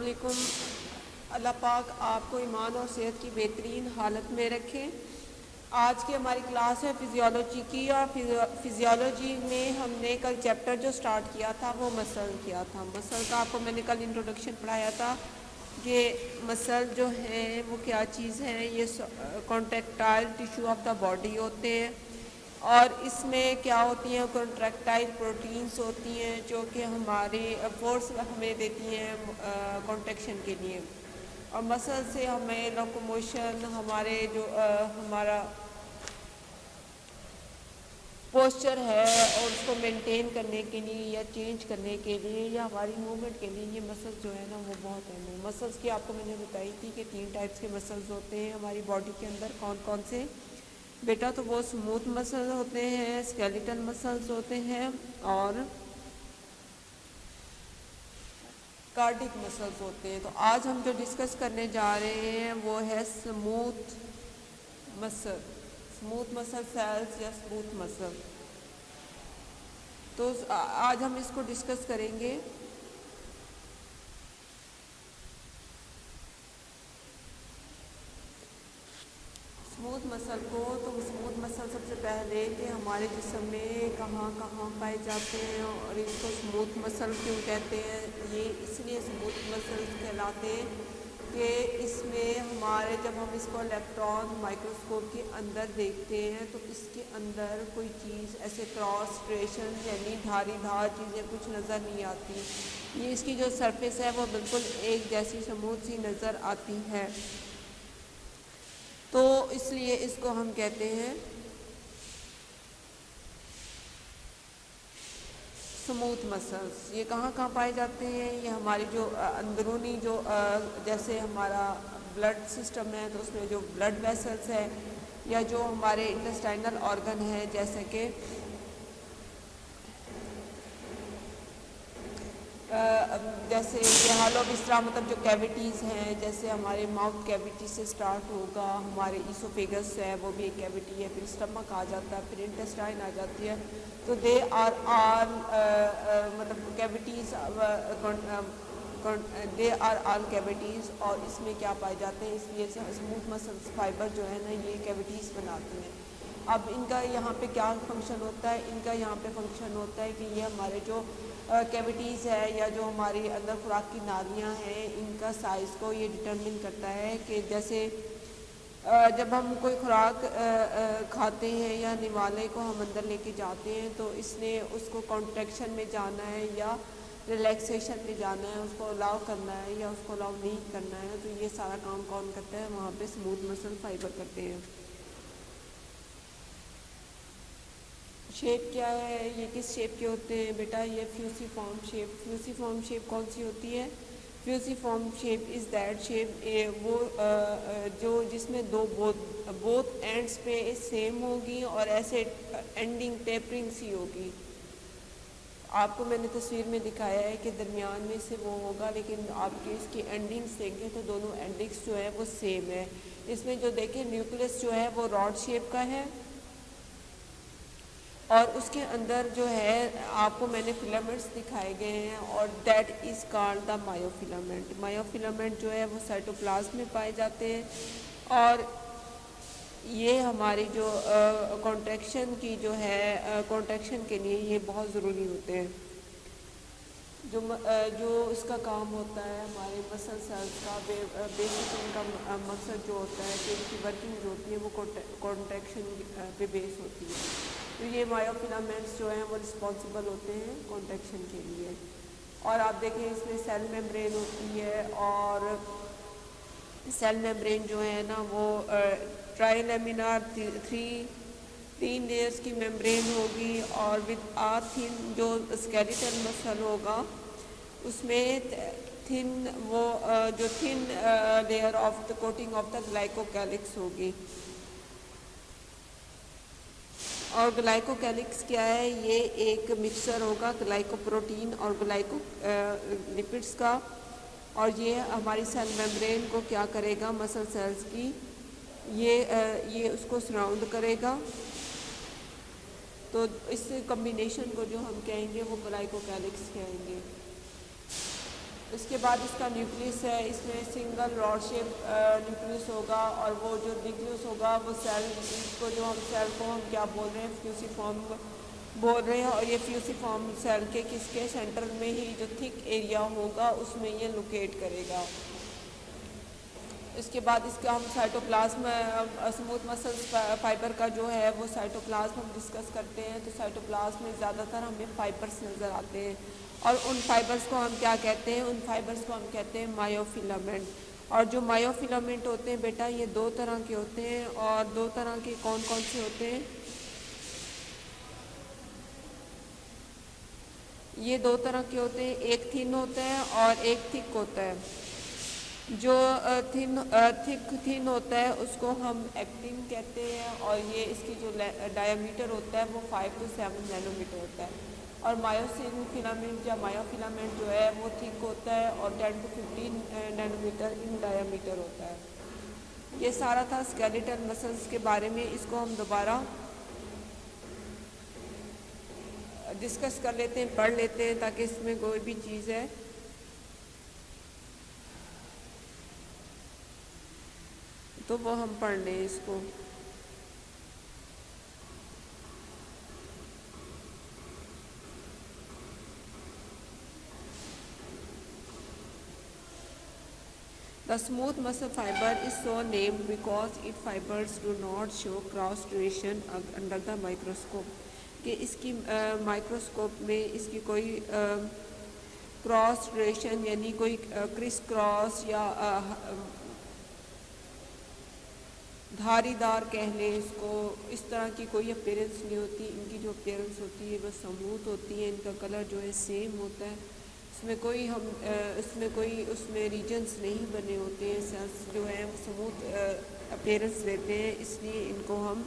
अस्सलामुअलैकुम। अल्लाह पाक आपको ईमान और सेहत की बेहतरीन हालत में रखे। आज की हमारी क्लास है फ़िज़ियोलॉजी की, और फ़िज़ियोलॉजी में हमने कल चैप्टर जो स्टार्ट किया था वो मसल किया था। मसल का आपको मैंने कल इंट्रोडक्शन पढ़ाया था कि मसल जो है वो क्या चीज़ है। ये contractile tissue of the body होते हैं, और इसमें क्या होती हैं, कॉन्ट्रैक्टाइल प्रोटीन्स होती हैं जो कि हमारे फोर्स हमें देती हैं कॉन्ट्रैक्शन के लिए। और मसल से हमें लोकोमोशन, हमारे जो हमारा पोस्चर है और उसको मेंटेन करने के लिए या चेंज करने के लिए या हमारी मूवमेंट के लिए ये मसल्स जो है ना वो बहुत अहम है। मसल्स की आपको मैंने बताई थी कि 3 टाइप्स के मसल्स होते हैं हमारी बॉडी के अंदर। कौन कौन से बेटा? तो वो स्मूथ मसल होते हैं, स्केलेटल मसल्स होते हैं, और कार्डिक मसल्स होते हैं। तो आज हम जो डिस्कस करने जा रहे हैं वो है smooth muscle, smooth muscle cells या स्मूथ मसल। तो आज हम इसको डिस्कस करेंगे। स्मूथ मसल को, तो स्मूथ मसल सबसे पहले कि हमारे जिस्म में कहाँ कहाँ पाए जाते हैं और इसको स्मूथ मसल क्यों कहते हैं। ये इसलिए स्मूथ मसल कहलाते हैं कि इसमें हमारे जब हम इसको इलेक्ट्रॉन माइक्रोस्कोप के अंदर देखते हैं तो इसके अंदर कोई चीज़ ऐसे क्रॉस स्ट्रेशन यानी धारीदार चीज़ें कुछ नज़र नहीं आती। ये इसकी जो सरफेस है वो बिल्कुल एक जैसी स्मूथ सी नज़र आती है, तो इसलिए इसको हम कहते हैं स्मूथ मसल्स। ये कहाँ कहाँ पाए जाते हैं? ये हमारी जो अंदरूनी जो जैसे हमारा ब्लड सिस्टम है तो उसमें जो ब्लड वेसल्स है, या जो हमारे इंटेस्टाइनल ऑर्गन है जैसे कि जैसे ये हालो बिस्रा मतलब जो कैविटीज़ हैं, जैसे हमारे माउथ कैविटी से स्टार्ट होगा, हमारे ईसोफेगस है वो भी एक कैविटी है, फिर स्टमक आ जाता है, फिर इंटेस्टाइन आ जाती है। तो दे आर ऑल मतलब cavities, they are all cavities. और इसमें क्या पाए जाते हैं, इसलिए स्मूथ मसल्स फाइबर जो है ना ये कैविटीज़ बनाते हैं। अब इनका यहाँ पे क्या फंक्शन होता है? इनका यहाँ पे फंक्शन होता है कि ये हमारे जो कैविटीज़ है या जो हमारी अंदर खुराक की नालियाँ हैं, इनका साइज़ को ये डिटरमिन करता है कि जैसे जब हम कोई खुराक खाते हैं या निवाले को हम अंदर लेके जाते हैं तो इसने उसको कॉन्ट्रैक्शन में जाना है या रिलैक्सेशन में जाना है, उसको अलाउ करना है या उसको अलाउ नहीं करना है। तो ये सारा काम कौन करता है? वहाँ पे स्मूथ मसल फाइबर करते हैं। शेप क्या है? ये किस शेप के होते हैं बेटा? ये फ्यूसीफॉर्म शेप। फ्यूसीफॉर्म शेप कौन सी होती है? Fusiform shape is that shape वो जो जिसमें दो बोथ एंड्स पे सेम होगी और ऐसे एंडिंग टेपरिंग सी होगी। आपको मैंने तस्वीर में दिखाया है कि दरमियान में से वो होगा, लेकिन आपके इसकी एंडिंग्स देखें तो दोनों एंडिंग्स जो है वो सेम है। इसमें जो देखें न्यूक्लियस जो है वो रॉड शेप का है, और उसके अंदर जो है आपको मैंने फिलामेंट्स दिखाए गए हैं, और that is called the myofilament. Myofilament जो है वो साइटोप्लाज्म में पाए जाते हैं, और ये हमारी जो कॉन्ट्रैक्शन की जो है कॉन्ट्रैक्शन के लिए ये बहुत ज़रूरी होते हैं। जो इसका काम होता है हमारे मसल सेल्स का बेसिक इनका मकसद जो होता है कि इनकी वर्किंग जो होती है वो कॉन्ट्रैक्शन पे बेस होती है। तो ये मायोफिलामेंट्स जो हैं वो रिस्पॉन्सिबल होते हैं कॉन्ट्रैक्शन के लिए। और आप देखें इसमें सेल मेम्ब्रेन होती है, और सेल मेम्ब्रेन जो है ना वो ट्राइलेमिनार 3 लेयर्स की मेम्ब्रेन होगी, और विद थिन जो स्केलेटल मसल होगा उसमें थिन वो जो thin layer of the coating of the glycocalyx होगी। और ग्लाइकोकैलिक्स क्या है? ये एक मिक्सचर होगा ग्लाइकोप्रोटीन और ग्लाइको लिपिड्स का, और ये हमारी सेल मेम्ब्रेन को क्या करेगा? मसल सेल्स की ये उसको सराउंड करेगा। तो इस कम्बिनेशन को जो हम कहेंगे वो ग्लाइकोकैलिक्स कहेंगे। इसके बाद इसका न्यूक्लियस है, इसमें सिंगल रॉड शेप न्यूक्लियस होगा और वो जो न्यूक्लियस होगा वो सेल को जो हम सेल को हम क्या बोल रहे हैं फ्यूसिफॉर्म बोल रहे हैं और ये फ्यूसिफॉर्म सेल के किसके सेंटर में ही जो थिक एरिया होगा उसमें ये लोकेट करेगा। इसके बाद इसका हम साइटोप्लाज्म स्मूथ मसल्स फाइबर का जो है वो साइटोप्लाज्म हम डिस्कस करते हैं। तो साइटोप्लाज्म में ज़्यादातर हमें फाइबर्स नज़र आते हैं और उन फाइबर्स को हम क्या कहते हैं, उन फाइबर्स को हम कहते हैं मायोफिलामेंट। और जो मायोफिलामेंट होते हैं बेटा ये दो तरह के होते हैं और दो तरह के कौन कौन से होते हैं, ये दो तरह के होते हैं, एक थिन होता है और एक थिक होता है। जो थिन होता है उसको हम एक्टिन कहते हैं और ये इसकी जो डायमीटर होता है वो 5 to 7 नैनोमीटर होता है। और मायोसिन फिलामेंट या मायोफिलामेंट जो है वो थिक होता है और 10 to 15 नैनोमीटर इन डायमीटर होता है। ये सारा था स्केलेटल मसल्स के बारे में, इसको हम दोबारा डिस्कस कर लेते हैं, पढ़ लेते हैं ताकि इसमें कोई भी चीज़ है तो वो हम पढ़ लें इसको। The smooth muscle fiber is so named because its fibers do not show cross striation under the microscope। कि इसकी माइक्रोस्कोप में इसकी कोई क्रॉस ड्यूरेशन यानी कोई क्रिस क्रॉस या धारीदार कह लें इसको, इस तरह की कोई अपीयरेंस नहीं होती। इनकी जो अपीयरेंस होती है वह स्मूथ होती है, इनका कलर जो है सेम होता है, इसमें कोई उसमें रीजन्स नहीं बने होते हैं। सेल्स जो है वो स्मूथ अपीयरेंस देते हैं, इसलिए इनको हम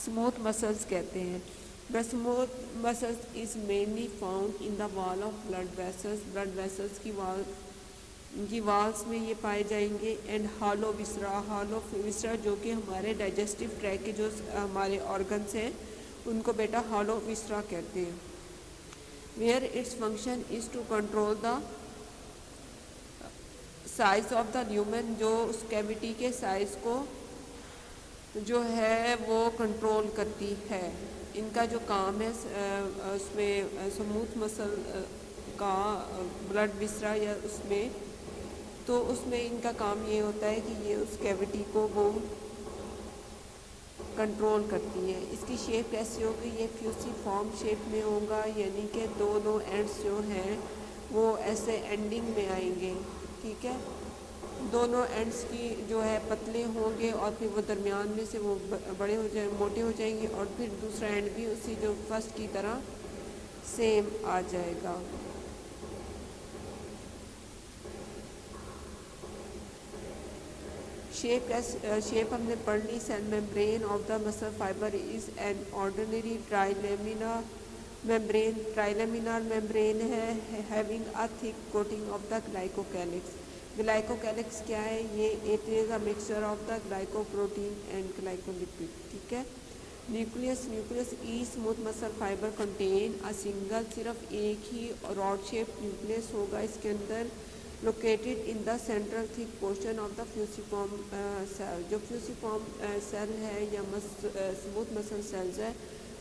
स्मूथ मसल्स कहते हैं। The smooth muscles is mainly found in the wall of blood vessels। blood vessels की वॉल्स में ये पाए जाएंगे। एंड हॉलो विसरा जो कि हमारे डाइजेस्टिव ट्रैक के जो हमारे ऑर्गन्स हैं उनको बेटा हॉलो विसरा कहते हैं। Where its function is to control the size of the lumen, जो उस कैविटी के साइज को जो है वो कंट्रोल करती है। इनका जो काम है उसमें स्मूथ मसल का ब्लड विसरा या उसमें, तो उसमें इनका काम ये होता है कि ये उस कैविटी को वो कंट्रोल करती है। इसकी शेप कैसी होगी, ये फ्यूसिफॉर्म शेप में होगा, यानी कि दोनों एंड्स जो हैं वो ऐसे एंडिंग में आएंगे, ठीक है। दोनों एंड्स की जो है पतले होंगे और फिर वो दरमियान में से वो बड़े हो जाए मोटे हो जाएंगे और फिर दूसरा एंड भी उसी जो फर्स्ट की तरह सेम आ जाएगा। शेप हमने पढ़ ली। Cell membrane of the muscle fibre is an ordinary trilaminar membrane है having a thick coating of the glycocalyx. Glycocalyx क्या है, ये it is a mixture of the glycoprotein and glycolipid, ठीक है। Nucleus in smooth muscle fibre contain a single, सिर्फ एक ही rod shape nucleus होगा इसके अंदर, located in the central thick portion of the fusiform cell. जो फ्यूसिफॉर्म सेल है या स्मूथ मसल सेल्स है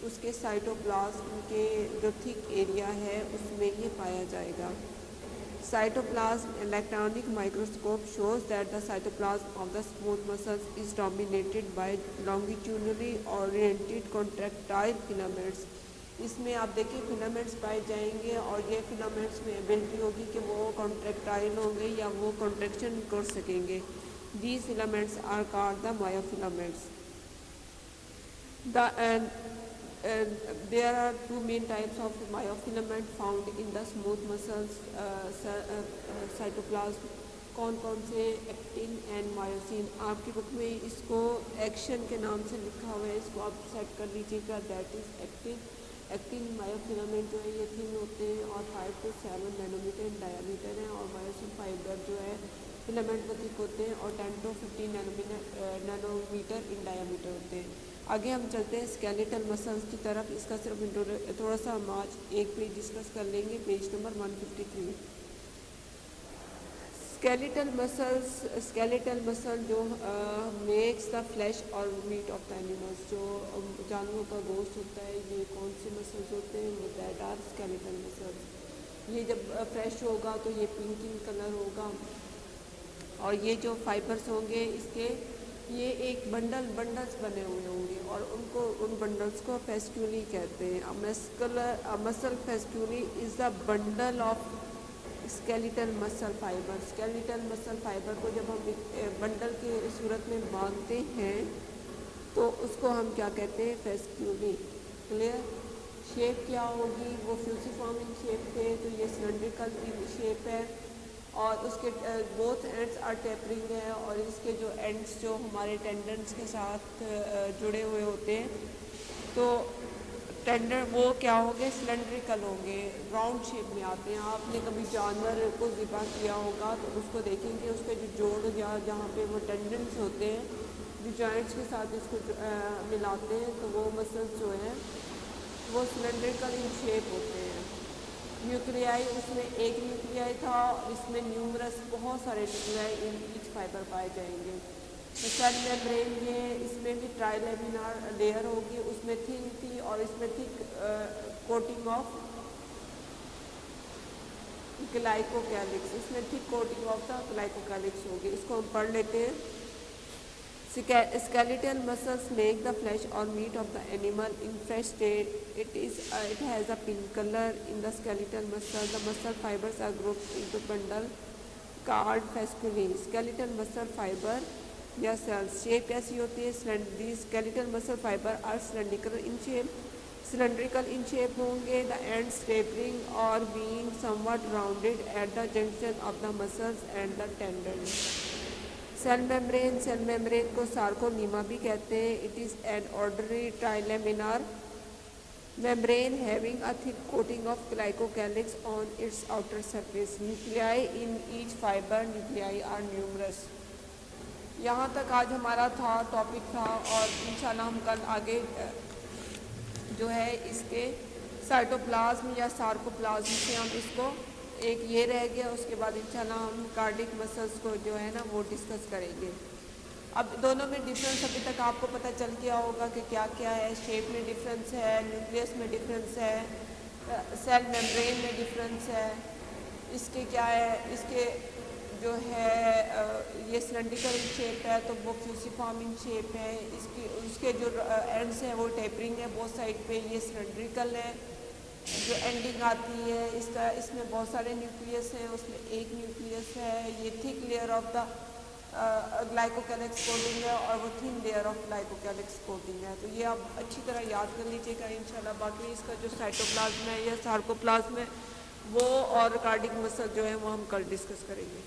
उसके साइटोप्लाज्म के जो थिक एरिया है उसमें ये पाया जाएगा। Cytoplasm electronic microscope shows that the cytoplasm of the smooth muscles is dominated by longitudinally oriented contractile filaments। इसमें आप देखिए फिलामेंट्स पाए जाएंगे और ये फिलामेंट्स में एबिलिटी होगी कि वो कॉन्ट्रैक्टाइल होंगे या वो कॉन्ट्रैक्शन कर सकेंगे। These filaments are called the myofilaments। There are two main types of myofilament found in the smooth muscles cytoplasm। कौन कौन से, एक्टिन एंड मायोसिन। आपकी बुक में इसको एक्शन के नाम से लिखा हुआ है, इसको आप सेट कर लीजिएगा, that is actin. Actin myofilament जो है ये थिन होते हैं और 5 to 7 नैनोमीटर इन डायमीटर हैं और मायोसिन फाइबर जो है फिलामेंट वो थिक होते हैं और 10 to 15 नैनोमीटर इन डायमीटर होते हैं। आगे हम चलते हैं स्केलेटल मसल्स की तरफ। इसका सिर्फ थोड़ा सा हम आज एक पेज डिस्कस कर लेंगे, पेज नंबर 153। स्केलेटल मसल जो मेक्स द फ्लैश और मीट ऑफ द एनिमल्स, जो जानवरों का गोश्त होता है, ये कौन से मसल्स होते हैं, वो दैट आर स्केलेटल मसल्स। ये जब फ्रेश होगा तो ये पिंक इन कलर होगा, और ये जो फाइबर्स होंगे इसके, ये एक बंडल्स बने हुए होंगे, और उन बंडल्स को फेस्क्यूली कहते हैं। Muscle fasciculi is the bundle of skeletal muscle fibre. Skeletal muscle fibre को जब हम बंडल की सूरत में बांधते हैं तो उसको हम क्या कहते हैं, फेस्क्यूली। क्लियर? शेप क्या होगी, वो फ्यूसिफॉर्म इन शेप थे, तो ये सिलेंड्रिकल इन शेप है, और उसके बोथ एंड्स आर टेपरिंग है, और इसके जो एंड्स जो हमारे टेंडन्स के साथ जुड़े हुए होते हैं, तो टेंडर वो क्या होंगे, सिलेंड्रिकल होंगे, राउंड शेप में आते हैं। आपने कभी जानवर को ज़िबा किया होगा तो उसको देखेंगे, उसके जो जोड़ जहाँ पे वो टेंडन्स होते हैं, जो जॉइंट्स के साथ उसको मिलाते हैं, तो वो मसल्स जो हैं वो सिलेंड्रिकल इन शेप होते हैं। न्यूक्लियाई, उसमें एक न्यूक्लियाई था, और इसमें न्यूमरस बहुत सारे न्यूक्लियाई इन ईच फाइबर पाए जाएंगे। तो सेल मेम्ब्रेन, ये इसमें भी ट्राइलेमिनार लेयर होगी, उसमें थिन थी, और इसमें थिक कोटिंग ऑफ ग्लाइकोकैलिक्स, इसमें thick coating of the glycocalyx होगी। इसको हम पढ़ लेते हैं। Skeletal muscles make the flesh or meat of the animal in fresh state. It has a pink color in the skeletal muscle. The muscle fibers are grouped into bundle called fasciculi. Skeletal muscle fiber या cells shape कैसी होती है? These skeletal muscle fiber are cylindrical in shape. Cylindrical in shape होंगे, the ends tapering or being somewhat rounded at the junction of the muscles and the tendons. Cell membrane को sarcolemma भी कहते हैं। It is an ordinary trilaminar membrane having a thick coating of glycocalyx on its outer surface. Nuclei in each fibre, nuclei are numerous. यहाँ तक आज हमारा topic था, और इंशाल्लाह हम कल आगे जो है इसके साइटोप्लाज्म या सार्कोप्लाज्म से हम इसको, एक ये रह गया, उसके बाद इंशाल्लाह हम कार्डिक मसल्स को जो है ना वो डिस्कस करेंगे। अब दोनों में डिफरेंस अभी तक आपको पता चल गया होगा कि क्या क्या है। शेप में डिफरेंस है, न्यूक्लियस में डिफरेंस है, सेल मेम्ब्रेन में डिफरेंस है। इसके क्या है, इसके जो है ये सिलेंड्रिकल इन शेप है, तो वो फ्यूसिफॉर्म इन शेप है। उसके जो एंड्स हैं वो टेपरिंग है बोथ साइड पे, ये सिलेंड्रिकल है। जो एंडिंग आती है इसमें बहुत सारे न्यूक्लियस हैं, उसमें एक न्यूक्लियस है। ये thick layer of the glycocalyx coating है, और वो thin layer of glycocalyx coating है। तो ये आप अच्छी तरह याद कर लीजिएगा इंशाल्लाह। बाकी इसका जो साइटोप्लाज्म है या सार्कोप्लाज्म है वो, और कार्डिक मसल जो है वो हम कल डिस्कस करेंगे।